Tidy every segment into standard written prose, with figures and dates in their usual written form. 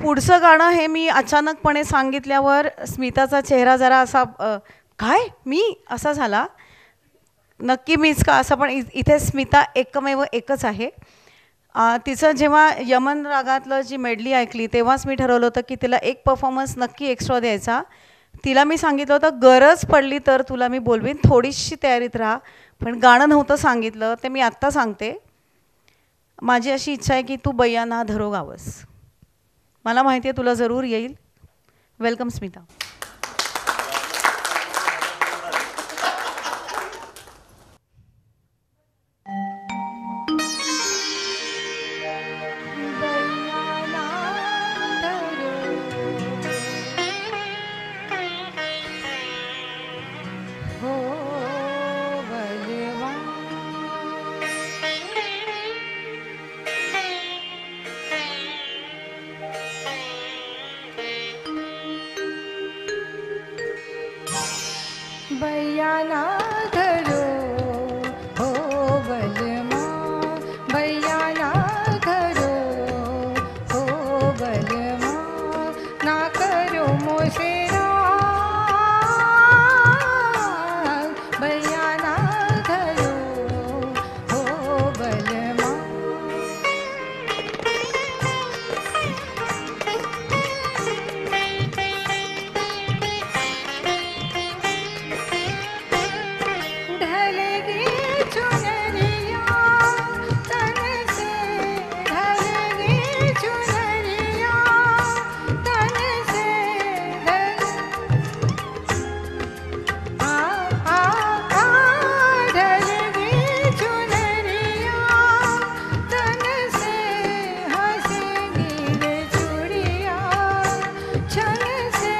पुढचं गाणं हे मी अचानकपणे सांगितल्यावर स्मिताचा चेहरा जरा असा काय मी असा झाला. नक्की मीच का असं, पण इथे स्मिता एकमेव एकच आहे. तिचं जेव्हा यमन रागातलं जी मेडली ऐकली तेव्हाच मी ठरवलं होतं की तिला एक परफॉर्मन्स नक्की एक्स्ट्रा द्यायचा. तिला मी सांगितलं होतं गरज पडली तर तुला मी बोलवीन, थोडीशी तयारीत राहा. पण गाणं नव्हतं सांगितलं ते मी आत्ता सांगते. माझी अशी इच्छा आहे की तू बैया ना धरो गावस. मला माहिती आहे तुला जरूर येईल. वेलकम स्मिता. बैया ना धरो हो बलमा, बैया ना धरो हो बलमा, ना करो मोसे राग, बैया ना धरो हो बलमा. ढलेगी चुनरिया तन से, ढलेगी चुनरिया तन से, ढलेगी चुनरिया तन से, हंसेगी रे चूड़िया छन से,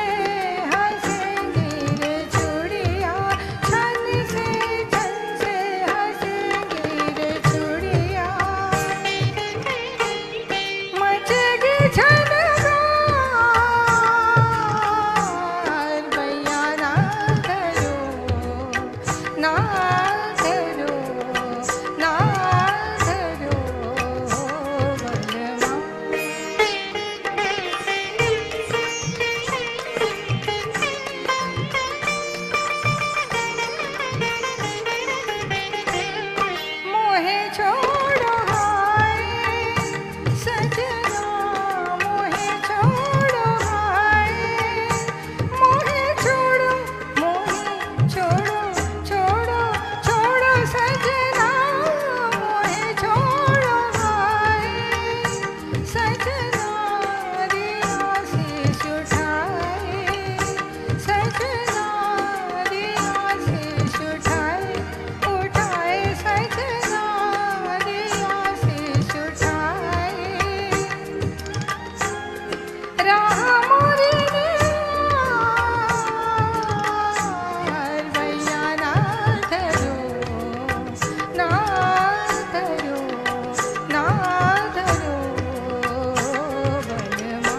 हंसेगी रे चूड़िया छन से, हंसेगी रे चूड़िया. मचेगी झनकार, बैया ना धरो ना धरो ना धरो बलमा. मोहे छोड़ो हाय सजना, मोहे छोड़ो हाय, मोहे छोड़ो, मोहे छोड़ो, छोड़ो छोड़ो सजना, मोहे छोड़ो हाय सजना, दिया शीश उठाए सजना, दिया शीश उठाए उठाए सजना, दिया शीश उठाए. राह मोरी निहार, बैया ना धरो ना धरो ना धरो बलमा.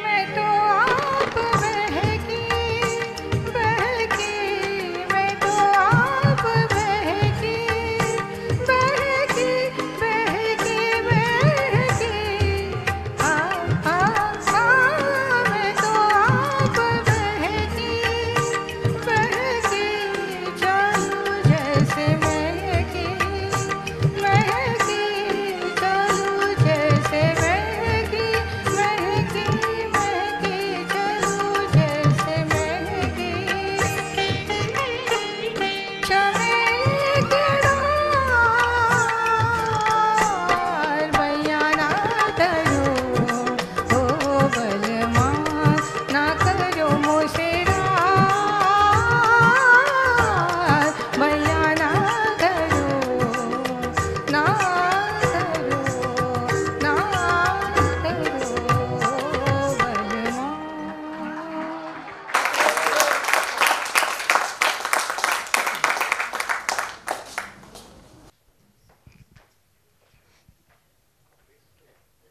मैं तो आप बहकी बहकी, मैं तो आप बहकी बहकी बहकी बहकी, मैं तो आप बहकी बहकी, चलूं जैसे महकी महकी, चलूं जैसे महकी महकी महकी, चलूं जैसे महकी. चमेली के डार, बैया ना धरो हो बलमा, ना करो मोसे राग, बैया ना धरो ना धरो ना धरो बलमा.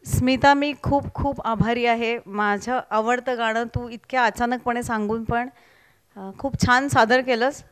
स्मिता मी खूप खूप आभारी आहे. माझं आवडतं गाणं तू इतक्या अचानकपणे सांगून पण खूप छान सादर केलंस.